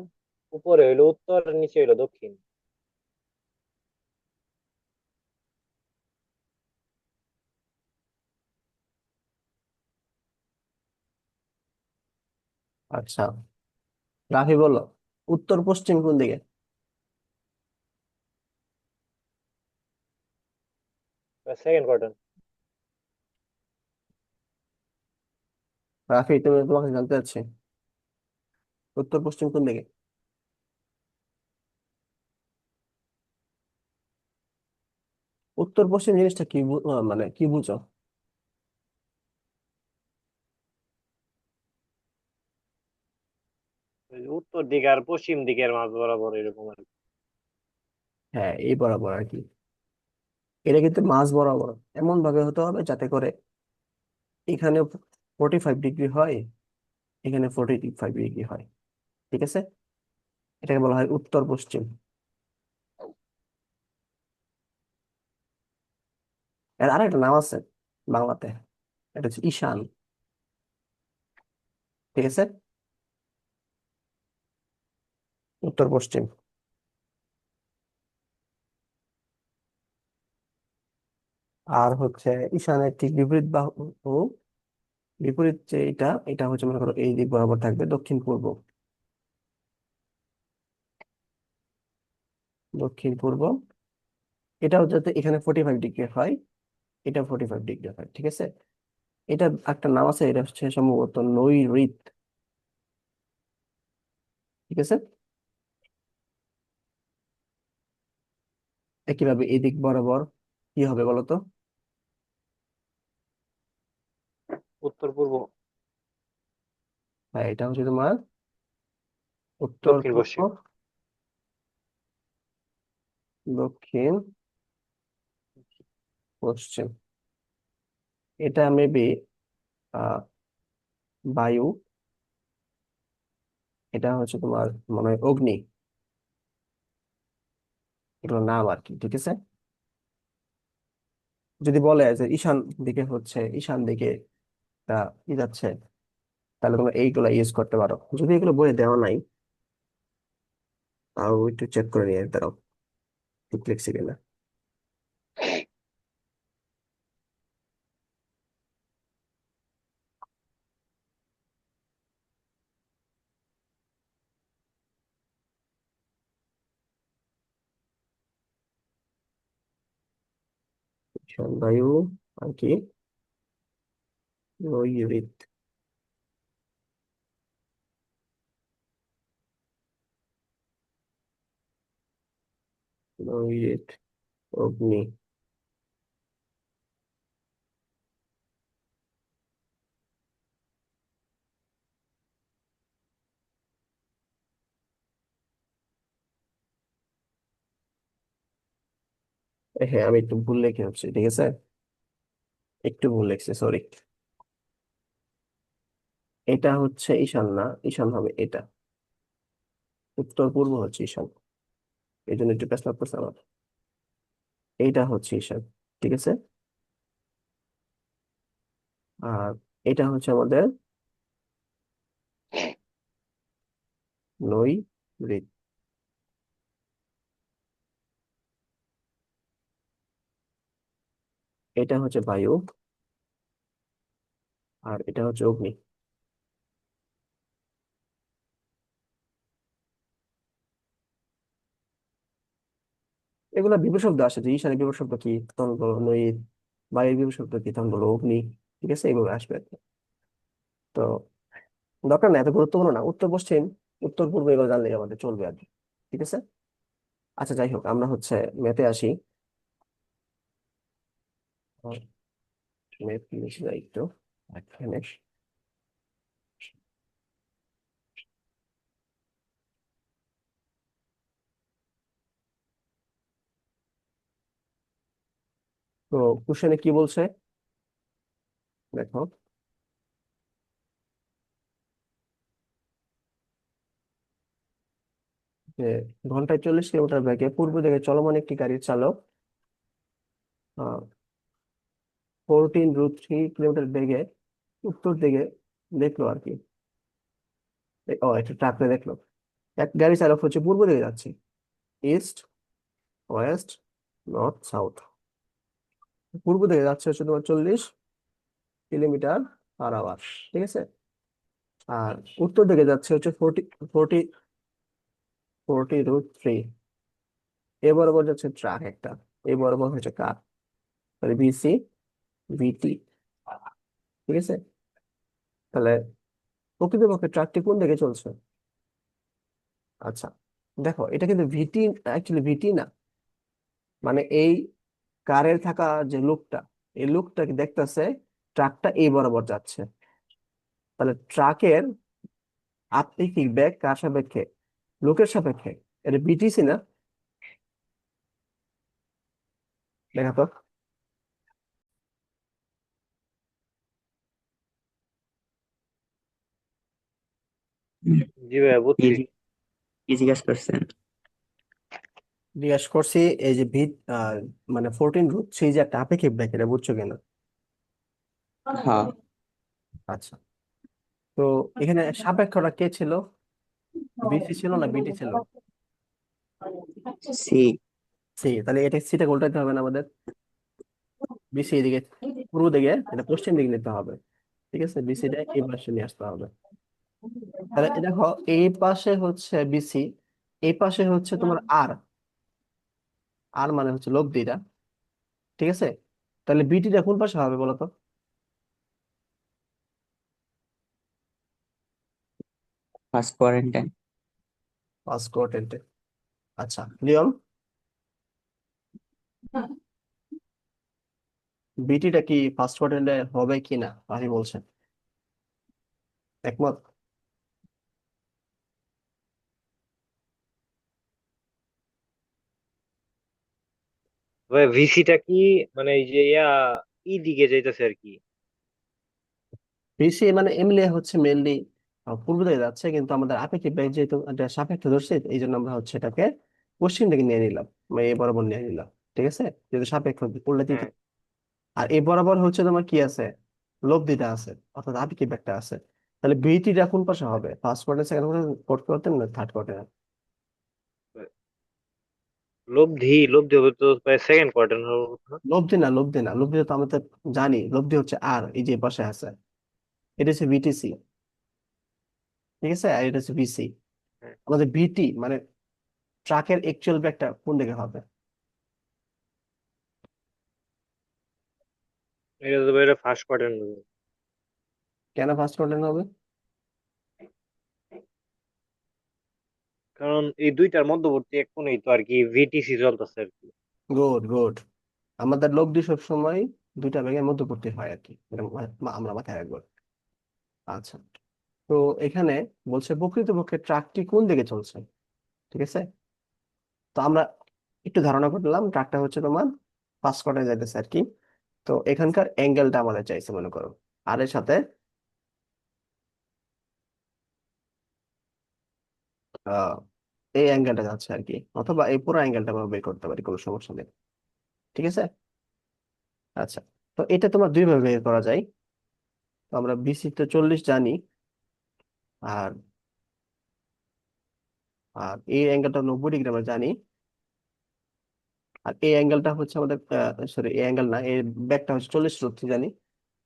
উপরে হইলো উত্তর, নিচে হইলো দক্ষিণ। আচ্ছা, রাফি বলো, উত্তর পশ্চিম কোন দিকে? Second quarter. রাফি, তুমি, তোমাকে জানতে চাচ্ছি, উত্তর পশ্চিম কোন দিকে? উত্তর পশ্চিম জিনিসটা কি মানে কি বুঝো? উত্তর দিকে আর পশ্চিম দিকের মাঝ বরাবর এরকম আর কি। হ্যাঁ, এই বরাবর আর কি। এটা কিন্তু মাঝ বরাবর এমন ভাবে হতে হবে যাতে করে এখানে 45 ডিগ্রি হয়, এখানে 45 ডিগ্রি হয়, ঠিক আছে? এটাকে বলা হয় উত্তর পশ্চিম। এর আরেকটা নাম আছে বাংলাতে, এটা হচ্ছে ঈশান, ঠিক আছে? উত্তর পশ্চিম। আর হচ্ছে ঈশানের ঠিক বিপরীত বাহু, বিপরীত যে এটা, এটা হচ্ছে মনে করো এই দিক বরাবর থাকবে, দক্ষিণ পূর্ব, দক্ষিণ পূর্ব। এটাও যাতে এখানে 45 ডিগ্রি হয়, এটা 45 ডিগ্রি হয়, ঠিক আছে? এটা একটা নাম আছে, এটা হচ্ছে সম্ভবত নৈঋত, ঠিক আছে? একইভাবে এদিক বরাবর কি হবে বলো তো? উত্তর পূর্ব। হ্যাঁ, এটা হচ্ছে তোমার উত্তর দক্ষিণ পূর্ব, পশ্চিম। দক্ষিণ পশ্চিম। এটা মেবি আহ বায়ু, এটা হচ্ছে তোমার মনে হয় অগ্নি, এগুলো নাম আর কি, ঠিক আছে? যদি বলে যে ঈশান দিকে হচ্ছে, ঈশান দিকে তা ই যাচ্ছে, তাহলে তোমরা এইগুলা ইউজ করতে পারো। যদি এগুলো বইয়ে দেওয়া নাই, তাও একটু চেক করে নিয়ে দাঁড়াও, ঠিক লিখছি কিনা। ঈশান বায়ু, আর কি, নৈঋত, নৈঋত, অগ্নি, হ্যাঁ, আমি একটু ভুল লিখে হচ্ছে, ঠিক আছে, একটু ভুল লিখছি, সরি। এটা হচ্ছে ঈশান না, ঈশান হবে এটা, উত্তর পূর্ব হচ্ছে ঈশান, এই জন্য একটু পেছলা করছে আমার। এইটা হচ্ছে ঈশান, ঠিক আছে। আর এটা হচ্ছে আমাদের নৈঋত্য। এটা হচ্ছে বায়ু, আর এটা হচ্ছে অগ্নি। এগুলা বিভব শব্দ আসে, যে ঈশানের বিভব শব্দ কি তখন বলো নৈর, বায়ুর বিভব শব্দ কি তখন বলো অগ্নি, ঠিক আছে, এইভাবে আসবে আর কি। তো দরকার না, এত গুরুত্বপূর্ণ না, উত্তর পশ্চিম, উত্তর পূর্ব এগুলো জানলেই আমাদের চলবে আর কি, ঠিক আছে। আচ্ছা, যাই হোক, আমরা হচ্ছে ম্যাথে আসি। ম্যাথ লিখে যাই একটু এখানে। তো কোশ্চেনে কি বলছে দেখো, যে ঘন্টায় 40 কিলোমিটার বেগে পূর্ব দিকে চলমান একটি গাড়ির চালক 14√3 কিলোমিটার বেগে উত্তর দিকে দেখলো আর কি। ও, একটা ট্রাকলে দেখলো। এক গাড়ি চালক হচ্ছে পূর্ব দিকে যাচ্ছে, ইস্ট, ওয়েস্ট, নর্থ, সাউথ। পূর্ব দিকে যাচ্ছে হচ্ছে তোমার 40 কিলোমিটার পার আওয়ার, ঠিক আছে। আর উত্তর দিকে যাচ্ছে হচ্ছে ফোরটি 40√3। এ বরাবর যাচ্ছে ট্রাক একটা, এ বরাবর হচ্ছে কার, তাহলে বিসি, ভিটি, ঠিক আছে। তাহলে প্রকৃতপক্ষে ট্রাকটি কোন দিকে চলছে? আচ্ছা, দেখো এটা কিন্তু ভিটি, অ্যাকচুয়ালি ভিটি না, মানে এই কারের থাকা যে লোকটা, এই লোকটা কি দেখতেছে ট্রাকটা এই বরাবর যাচ্ছে, তাহলে ট্রাকের আপেক্ষিক বেগ কার সাপেক্ষে? লোকের সাপেক্ষে। এটা বিটিসি না? দেখা তো। হুম, জি ভাইয়া কি বুঝছি। কি জিজ্ঞাসা করছেন? জিজ্ঞাসা করছি এই যে মানে 14√3 যে একটা আপেক্ষিক বেগ, এটা বুঝছো কিনা? হ্যাঁ। আচ্ছা, তো এখানে সাপেক্ষটা কে ছিল? বিসি ছিল না বিটি ছিল? সি। সি, তাহলে এটা সিটা উল্টাইতে হবে না আমাদের, বিসি এদিকে পূর্ব দিকে, এটা পশ্চিম দিকে নিতে হবে, ঠিক আছে, বিসিটা এই পাশে নিয়ে আসতে হবে। তাহলে এই দেখো, এই পাশে হচ্ছে বিসি, এই পাশে হচ্ছে তোমার আর, আর মানে হচ্ছে লব্ধিটা, ঠিক আছে। তাহলে বিটিটা কোন পাশে হবে বলো তো? First quarantine. ফার্স্ট কোয়াড্রেন্টে। আচ্ছা, লিওন, বিটিটা কি ফার্স্ট কোয়াড্রেন্টে হবে কি না আপনি বলছেন, একমত? ভাই ভিসিটা কি, মানে এই যে ই দিকে যাইতেছে আর কি? বিসি মানে এমনি হচ্ছে মেনলি পূর্ব দিকে যাচ্ছে, কিন্তু আমাদের আপেক্ষিক বেগ যেহেতু এটা সাপেক্ষ ধরছে, এই জন্য আমরা হচ্ছে এটাকে পশ্চিম দিকে নিয়ে নিলাম, মানে এই বরাবর নিয়ে নিলাম, ঠিক আছে, যেহেতু সাপেক্ষ উল্লেখিত। হ্যাঁ। আর এই বরাবর হচ্ছে তোমার কি আছে, লব্ধিটা আছে, অর্থাৎ আপেক্ষিক বেগটা আছে। তাহলে বিটিটা কোন পাশে হবে, first quarter, second quarter, fourth quarter না থার্ড কোয়ার্টার? লব্ধি লব্ধি হবে তো প্রায় সেকেন্ড কোয়ার্টার হবে না? লব্ধি না, লব্ধি না, লব্ধি তো আমরা তো জানি, লব্ধি হচ্ছে আর, এই যে পাশে আছে, এটা হচ্ছে বিটিসি, ঠিক আছে, আর এটা হচ্ছে বিসি। হ্যাঁ। আমাদের বিটি মানে ট্রাকের অ্যাকচুয়াল ব্যাগটা কোন দিকে হবে? এটা তো ভাই এটা ফার্স্ট কোয়ার্টার হবে। কেন ফার্স্ট কোয়ার্টার হবে? কারণ এই দুইটার মধ্যবর্তী এক কোণেই তো আর কি ভিটিসি চলতেছে আর কি। Good, good. আমাদের লব্ধি সবসময় দুইটা ব্যাগের মধ্যবর্তী হয় আর কি, এটা আমরা মাথায় রাখবো। আচ্ছা, তো এখানে বলছে প্রকৃতপক্ষে ট্রাকটি কোন দিকে চলছে, ঠিক আছে। তো আমরা একটু ধারণা করলাম ট্রাকটা হচ্ছে তোমার ফার্স্ট কোয়ার্টারে যাইতেছে আর কি। তো এখানকার অ্যাঙ্গেলটা আমাদের চাইছে মনে করো, আর এর সাথে আহ এই অ্যাঙ্গেলটা যাচ্ছে আর কি, অথবা এই পুরো অ্যাঙ্গেলটা আমরা বের করতে পারি, কোনো সমস্যা নেই। ঠিক আছে। আচ্ছা, তো এটা তোমার দুইভাবে বের করা যায়। তো আমরা বিসি তো 40 জানি, আর আর এই অ্যাঙ্গেলটা 90 ডিগ্রি আমরা জানি, আর এই অ্যাঙ্গেলটা হচ্ছে আমাদের, সরি এই অ্যাঙ্গেল না, এই ব্যাকটা হচ্ছে 40 √3 জানি।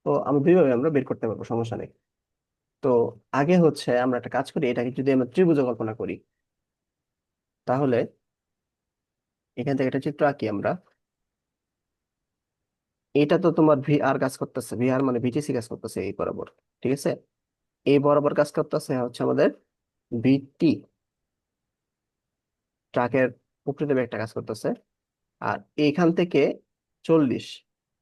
তো আমরা দুইভাবে আমরা বের করতে পারবো, সমস্যা নেই। তো আগে হচ্ছে আমরা একটা কাজ করি, এটাকে যদি আমরা ত্রিভুজ কল্পনা করি, তাহলে এখান থেকে একটা চিত্র আঁকি আমরা। এটা তো তোমার ভি আর কাজ করতেছে, ভি আর মানে ভিটিসি কাজ করতেছে এই বরাবর। ঠিক আছে। এই বরাবর কাজ করতেছে হচ্ছে আমাদের বিটি, ট্রাকের প্রকৃত বেগটা কাজ করতেছে। আর এইখান থেকে 40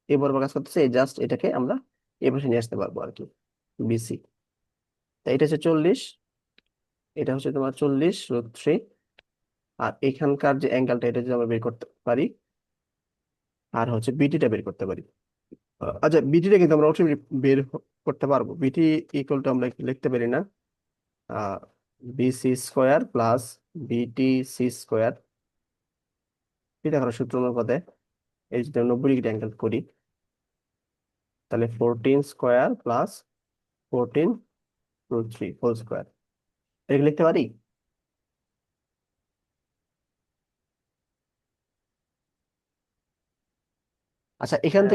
এই বরাবর কাজ করতেছে, এই জাস্ট এটাকে আমরা এই পাশে নিয়ে আসতে পারবো আর কি, বিসি। তাই এটা হচ্ছে 40, এটা হচ্ছে তোমার 40 √3। আর এখানকার যে অ্যাঙ্গেলটা, এটা যদি আমরা বের করতে পারি, আর হচ্ছে বিটিটা বের করতে পারি। আচ্ছা, বিটিটা কিন্তু আমরা অবশ্যই করতে পারবো। বিটি ইকুয়াল টু আমরা লিখতে পারি না, বিসি স্কোয়ার প্লাস বিটি সি স্কোয়ার। এটা করার সূত্র অনুপাতে এই যদি আমরা 90 ডিগ্রি অ্যাঙ্গেল করি, তাহলে 14 স্কোয়ার প্লাস 14 √3 হোল স্কোয়ার, এটা লিখতে পারি। আচ্ছা, এখান হ্যাঁ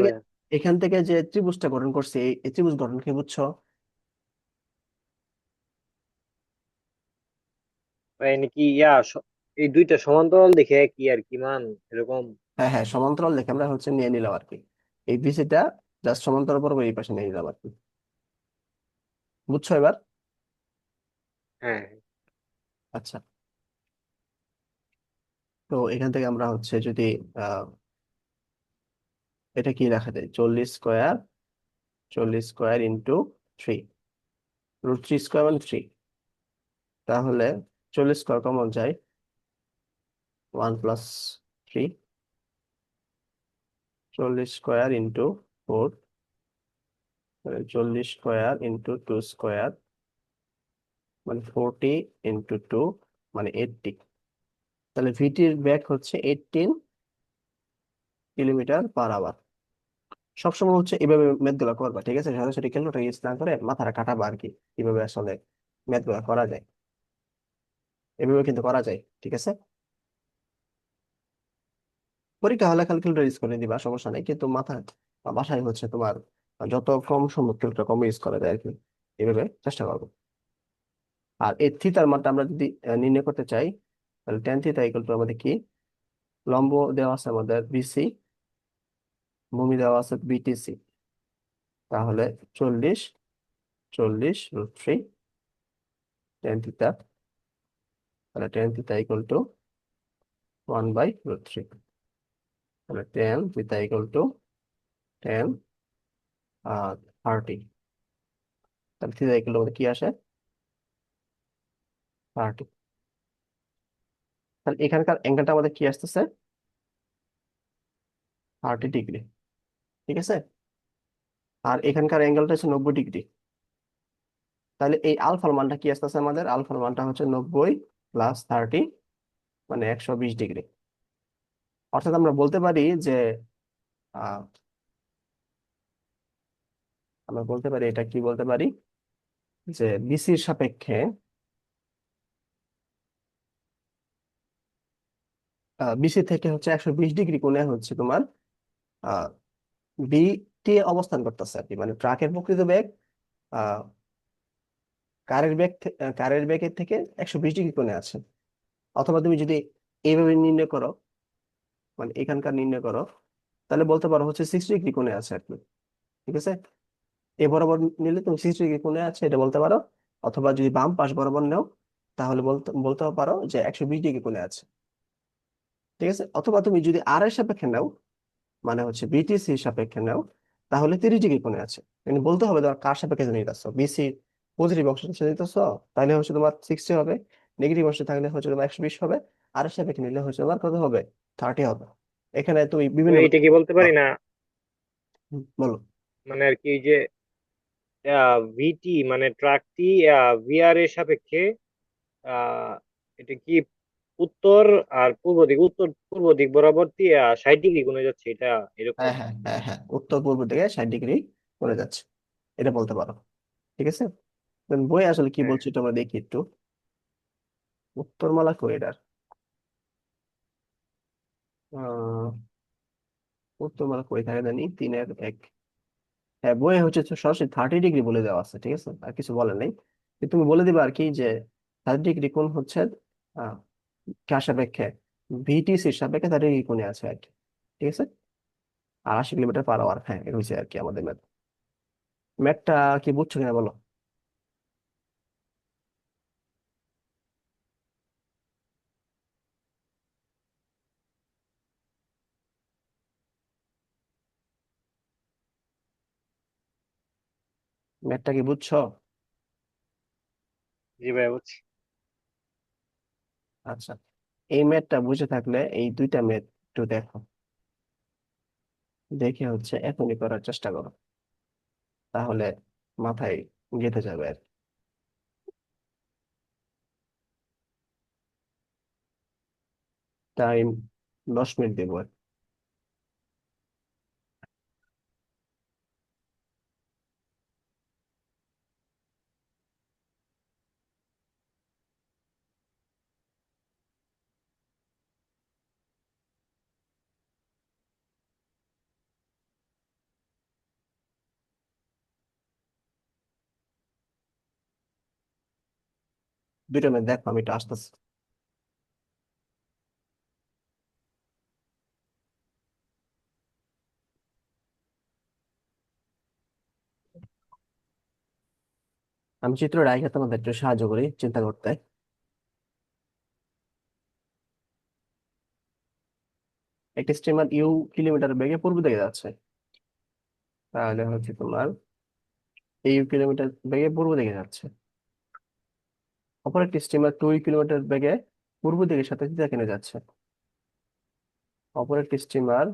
থেকে ভাইয়া। যে ত্রিভুজটা গঠন করছে, এই ত্রিভুজ গঠন কি বুঝছো? ভাই নাকি এই দুইটা সমান্তরাল দেখে কি আর কি মান এরকম? হ্যাঁ হ্যাঁ, সমান্তরাল দেখে আমরা হচ্ছে নিয়ে নিলাম আর কি, এই বিসিটা জাস্ট সমান্তরাল বরাবর এই পাশে নিয়ে নিলাম আর কি। বুঝছো এবার? হ্যাঁ। আচ্ছা, তো এখান থেকে আমরা হচ্ছে যদি আহ এটা কি রাখা যায়, 40 স্কোয়ার, 40 স্কোয়ার ইন্টু 3, √3 স্কোয়ার মানে 3। তাহলে 40 স্কোয়ার কমন যায়, 1 + 3, 40 square into 4, 40 square into 2 square মানে 40 × 2 মানে 80। তাহলে ভিটির ব্যাক হচ্ছে 18 কিলোমিটার/আওয়ার। সবসময় হচ্ছে এইভাবে ম্যাথ গুলা করবা, ঠিক আছে, সরাসরি ক্যালকুলেটর ইউজ না করে মাথাটা কাটাবা আর কি, কিভাবে আসলে ম্যাথ গুলা করা যায়। এভাবে কিন্তু করা যায়, ঠিক আছে। পরীক্ষা হলে ক্যালকুলেটর ইউজ করে দিবা, সমস্যা নেই, কিন্তু মাথা বাসায় হচ্ছে তোমার যত কম সম্ভব ক্যালকুলেটর কম ইউজ করা যায় আর কি, এভাবে চেষ্টা করবো। আর এই থিতার মানটা আমরা যদি নির্ণয় করতে চাই, তাহলে tan থিতা ইকুয়াল টু আমাদের কি, লম্ব দেওয়া আছে আমাদের বিসি, ভূমি দেওয়া আছে বিটিসি। তাহলে 40, 40 √3 tan থিতা, তাহলে tan থিতা ইকুয়াল টু 1/√3। তাহলে tan theta equal to tan 30। তাহলে থিতা ইকুয়াল টু আমাদের কি আসে, 30। তাহলে এখানকার অ্যাঙ্গেলটা আমাদের কি আসতেছে, 30 ডিগ্রি। ঠিক আছে। আর এখানকার অ্যাঙ্গেলটা হচ্ছে 90 ডিগ্রি। তাহলে এই আলফার মানটা কি আসতেছে, আমাদের আলফার মানটা হচ্ছে 90 + 30 মানে 120 ডিগ্রি। অর্থাৎ আমরা বলতে পারি যে আহ আমরা বলতে পারি, এটা কি বলতে পারি, যে বিসির সাপেক্ষে বিসি থেকে হচ্ছে 120 ডিগ্রি কোণে হচ্ছে তোমার আহ বিটি অবস্থান করতেছে আর কি, মানে ট্রাকের প্রকৃত বেগ আহ কারের বেগের থেকে 120 ডিগ্রি কোণে আছে। অথবা তুমি যদি এইভাবে নির্ণয় করো, মানে এখানকার নির্ণয় করো, তাহলে বলতে পারো হচ্ছে 60 ডিগ্রি কোণে আছে আর কি। ঠিক আছে। এ বরাবর নিলে তুমি 60 ডিগ্রি কোণে আছে এটা বলতে পারো, অথবা যদি বাম পাশ বরাবর নাও, তাহলে বলতেও পারো যে 120 ডিগ্রি কোণে আছে। ঠিক আছে। অথবা তুমি যদি আর এর সাপেক্ষে নাও, মানে হচ্ছে বিটিসি সাপেক্ষে নাও, তাহলে 30 ডিগ্রি কোণে আছে। মানে বলতে হবে তোমার কার সাপেক্ষে নিতেছো, বিসি পজিটিভ অংশটা নিতেছো, তাহলে হচ্ছে তোমার 60 হবে। নেগেটিভ অংশ থাকলে হচ্ছে তোমার 120 হবে। আর এর সাপেক্ষে নিলে হচ্ছে তোমার কত হবে, 30 হবে। এখানে তুমি তো বিভিন্ন এইটা কি বলতে পারি না, বলো। মানে আর কি যে ভিটি মানে ট্রাকটি ভিআর এর সাপেক্ষে আহ এটা কি উত্তর আর পূর্ব দিক, উত্তর পূর্ব দিক বরাবর 60 ডিগ্রি কোণে যাচ্ছে, এটা এরকম? হ্যাঁ হ্যাঁ হ্যাঁ হ্যাঁ, উত্তর পূর্ব দিকে 60 ডিগ্রি করে যাচ্ছে, এটা বলতে পারো। ঠিক আছে, then বই আসলে কি হ্যাঁ। বলছে এটা আমরা দেখি একটু। উত্তরমালা করিডোর, আহ উত্তরমালা কই থাকে জানি, 3-1। হ্যাঁ, বইয়ে হচ্ছে সরাসরি 30 ডিগ্রি বলে দেওয়া আছে, ঠিক আছে, আর কিছু বলে নাই। কিন্তু তুমি বলে দিবে আর কি যে 30 ডিগ্রি কোণ হচ্ছে আহ কার সাপেক্ষে, ভিটিসির সাপেক্ষে 30 ডিগ্রি কোণে আছে আর কি। ঠিক আছে, আর 80 কিলোমিটার পার আওয়ার, হ্যাঁ এটা হচ্ছে আর কি আমাদের ম্যাথ। ম্যাথটা কি বুঝছো কিনা বলো। ম্যাথটা কি বুঝছো? জি ভাই বুঝছি। আচ্ছা, এই ম্যাথটা বুঝে থাকলে এই দুইটা ম্যাথ একটু দেখো, দেখে হচ্ছে এখনই করার চেষ্টা করো, তাহলে মাথায় গেঁথে যাবে আর কি। টাইম 10 মিনিট দেবো আর কি। 2টা ম্যাথ দেখো, আমি একটু আসতেছি। আমি চিত্র রাইখে তোমাদের একটু সাহায্য করি চিন্তা করতে। একটি স্টিমার কিলোমিটার বেগে পূর্ব দিকে যাচ্ছে, তাহলে হচ্ছে তোমার কিলোমিটার বেগে পূর্ব দিকে যাচ্ছে। অপর একটি স্টিমার 2 কিলোমিটার বেগে পূর্ব দিকের সাথে থিতা কেনে যাচ্ছে। অপর একটি স্টিমার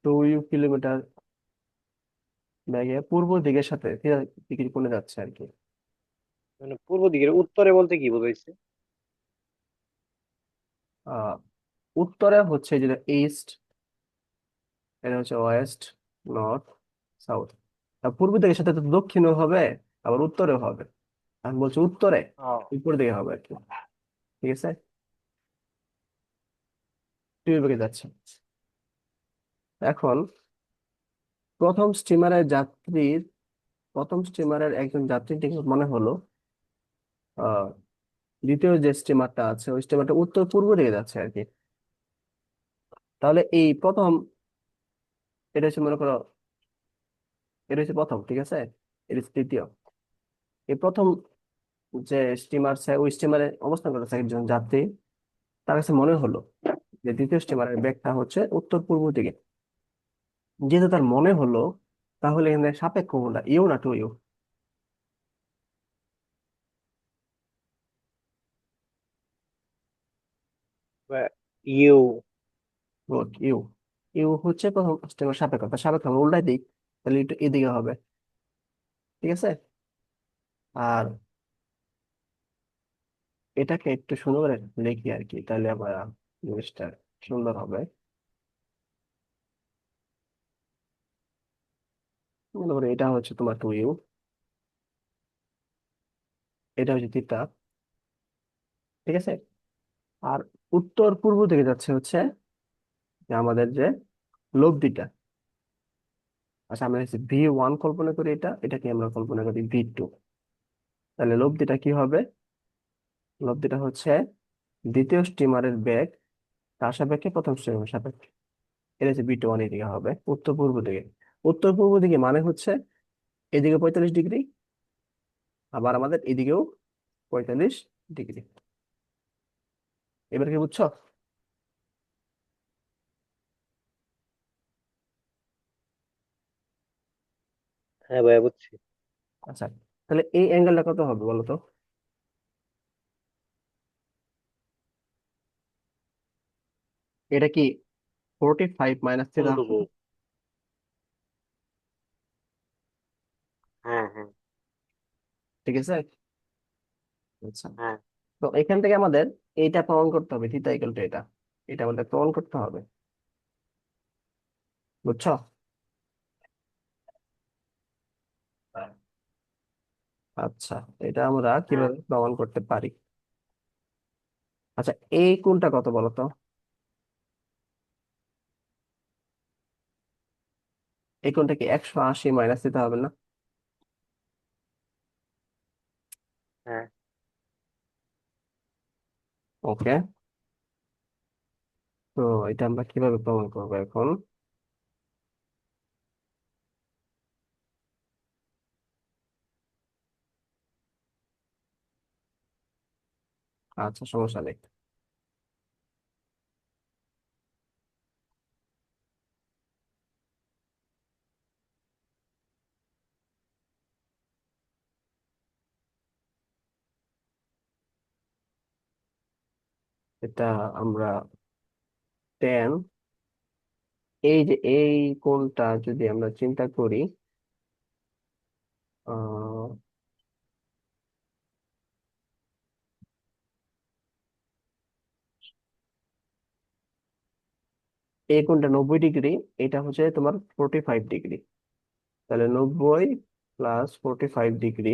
2 কিলোমিটার বেগে পূর্ব দিকের সাথে থিতা ডিগ্রি কোণে যাচ্ছে আর কি। মানে পূর্ব দিকের উত্তরে বলতে কি বোঝাইছে? আহ উত্তরে হচ্ছে যেটা ইস্ট, এটা হচ্ছে ওয়েস্ট, নর্থ, সাউথ। আর পূর্ব দিকের সাথে তো দক্ষিণও হবে, আবার উত্তরেও হবে। আমি বলছি উত্তরে ও, উপর দিকে হবে আর কি। ঠিক আছে, টিউব বেগে যাচ্ছে। এখন প্রথম স্টিমারের যাত্রীর প্রথম স্টিমারের একজন যাত্রীর দিকে মনে হলো আহ দ্বিতীয় যে স্টিমারটা আছে ওই স্টিমারটা উত্তর পূর্ব দিকে যাচ্ছে আর কি। তাহলে এই প্রথম, এটা হচ্ছে মনে করো, এটা হচ্ছে প্রথম, ঠিক আছে, এটা হচ্ছে তৃতীয়। এই প্রথম যে স্টিমার ওই স্টিমারে অবস্থান করতেছে একজন যাত্রী, তার কাছে মনে হলো যে দ্বিতীয় স্টিমারের বেগটা হচ্ছে উত্তর পূর্ব দিকে। যেহেতু তার মনে হলো, তাহলে এখানে সাপেক্ষ কোনটা, ইউ না two U? U. Good, U. U হচ্ছে প্রথম স্টিমার সাপেক্ষ, তার সাপেক্ষ আমরা উল্টাই দিই, তাহলে একটু এদিকে হবে। ঠিক আছে, আর এটাকে একটু সুন্দর করে লিখি আর কি, তাহলে আমার জিনিসটা সুন্দর হবে। মনে করো এটা হচ্ছে তোমার 2u, এটা হচ্ছে থিটা। ঠিক আছে, আর উত্তর পূর্ব দিকে যাচ্ছে হচ্ছে যে আমাদের যে লব্ধিটা। আচ্ছা, আমরা হচ্ছে V1 কল্পনা করি, এটাকে আমরা কল্পনা করি V2। তাহলে লব্ধিটা কি হবে? লব্ধিটা হচ্ছে দ্বিতীয় স্টিমারের বেগ তার সাপেক্ষে প্রথম স্টিমারের সাপেক্ষে। এটা হচ্ছে V1, এদিকে হবে উত্তর পূর্ব দিকে। উত্তর পূর্ব দিকে মানে হচ্ছে এদিকে 45 ডিগ্রি, আবার আমাদের এদিকেও 45 ডিগ্রি। এবার কি বুঝছো? হ্যাঁ ভাই বুঝছি। আচ্ছা, তাহলে এই অ্যাঙ্গেলটা কত হবে বলো তো? এটা কি 45 - থিটা? কোনটুকু? হ্যাঁ, হ্যাঁ, ঠিক আছে। আচ্ছা, হ্যাঁ, তো এখান থেকে আমাদের এইটা প্রমাণ করতে হবে, থিটা ইকুয়াল টু এটা। এটা আমাদের প্রমাণ করতে হবে, বুঝছো? আচ্ছা, এটা আমরা হ্যাঁ, কিভাবে প্রমাণ করতে পারি? আচ্ছা, এই কোণটা কত বলো তো? এই কোণটা কি 180 - থিটা হবে না? হ্যাঁ। ওকে, তো এটা আমরা কিভাবে প্রমাণ করবো এখন? আচ্ছা, সমস্যা নেই। এটা আমরা টেন, এই যে এই কোণটা যদি আমরা চিন্তা করি, আহ এই কোণটা 90 ডিগ্রি, এটা হচ্ছে তোমার 45 ডিগ্রি। তাহলে 90 + 45 ডিগ্রি।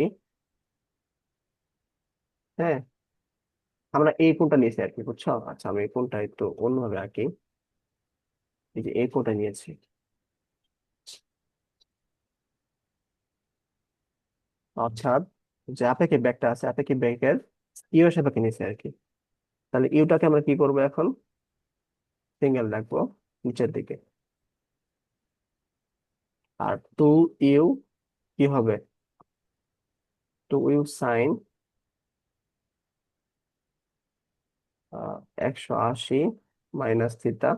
হ্যাঁ, আমরা এই কোণটা নিয়েছি আর কি, বুঝছো? আচ্ছা, আমি এই কোণটা একটু অন্যভাবে আঁকি। এই যে এই কোণটা নিয়েছি, অর্থাৎ যে আপেক্ষিক বেগটা আছে, আপেক্ষিক বেগের ইউ এর সাপেক্ষে নিয়েছি আর কি। তাহলে ইউটাকে আমরা কি করবো এখন? সিঙ্গেল রাখবো নিচের দিকে। আর 2 ইউ কি হবে? 2 ইউ sin 180 - থিটা।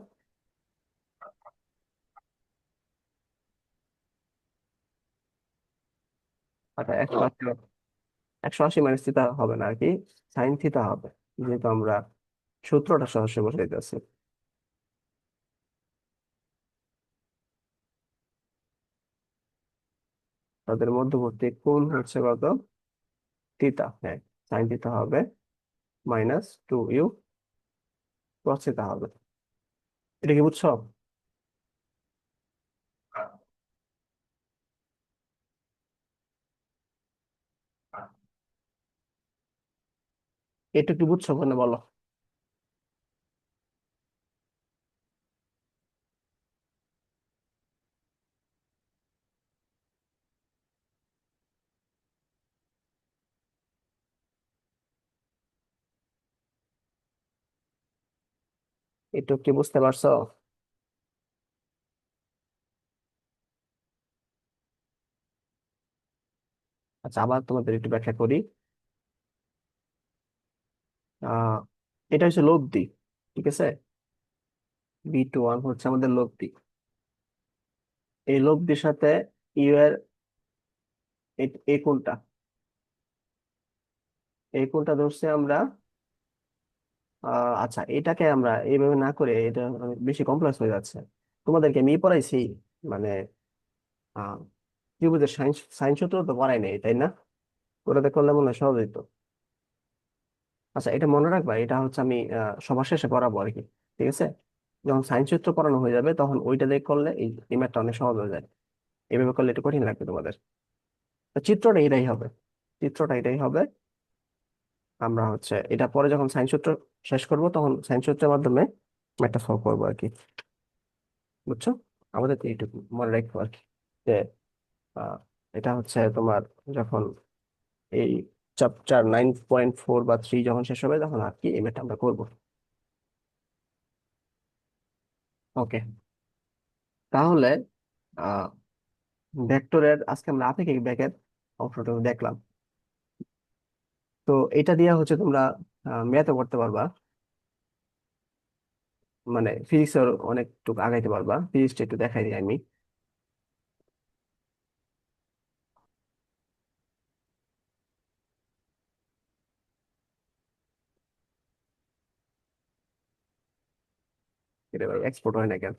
আচ্ছা, 180 - থিটা হবে না আর কি, সাইন থিটা হবে, যেহেতু আমরা সূত্রটা সহজে বসাইতেছি। তাদের মধ্যবর্তী কোণ হচ্ছে কত? থিটা, হ্যাঁ। সাইন থিটা হবে -2 ইউ, কস থিটা হবে। এটা কি বুঝছো? এটা কি বুঝছো মানে বলো? এটা কি বুঝতে পারছো? আচ্ছা, আবার তোমাদের একটু ব্যাখ্যা করি। আহ এটা হচ্ছে লব্ধি, ঠিক আছে? B21 হচ্ছে আমাদের লব্ধি। এই লব্ধির সাথে ইউ এর এই কোণটা, এই কোণটা ধরছি আমরা। আচ্ছা, এটাকে আমরা এইভাবে না করে, এটা অনেক বেশি কমপ্লেক্স হয়ে যাচ্ছে। তোমাদেরকে আমি পড়াইছি, মানে আহ ত্রিভুজের সাইন সাইন সূত্র তো পড়াই নাই, তাই না? ওটাতে করলে মনে হয় সহজ হইতো। আচ্ছা, এটা মনে রাখবা, এটা হচ্ছে আমি সবার শেষে পড়াবো আর কি, ঠিক আছে? যখন সাইন সূত্র পড়ানো হয়ে যাবে তখন ওইটা দিয়ে করলে এই ম্যাথটা অনেক সহজ হয়ে যায়। এভাবে করলে একটু কঠিন লাগবে তোমাদের। তো চিত্রটা এটাই হবে, চিত্রটা এটাই হবে। আমরা হচ্ছে এটা পরে যখন সাইন সূত্র শেষ করব তখন সাইন সূত্রের মাধ্যমে ম্যাথটা সলভ করবো আর কি, বুঝছো? আমাদের তো এইটুকু মনে রাখবো আর কি, যে আহ, এটা হচ্ছে তোমার যখন এই চ্যাপ্টার 9.4 বা 3 যখন শেষ হবে তখন আর কি এই ম্যাথটা আমরা করবো। ওকে, তাহলে আহ ভেক্টরের আজকে আমরা আপেক্ষিক বেগের অংশটা দেখলাম। তো এটা দিয়ে হচ্ছে তোমরা ম্যাথও করতে পারবা, মানে ফিজিক্সের অনেকটুকু আগাইতে পারবা। ফিজিক্সটা একটু দেখাই দিই আমি। এটা ভাই এক্সপোর্ট হয় না কেন?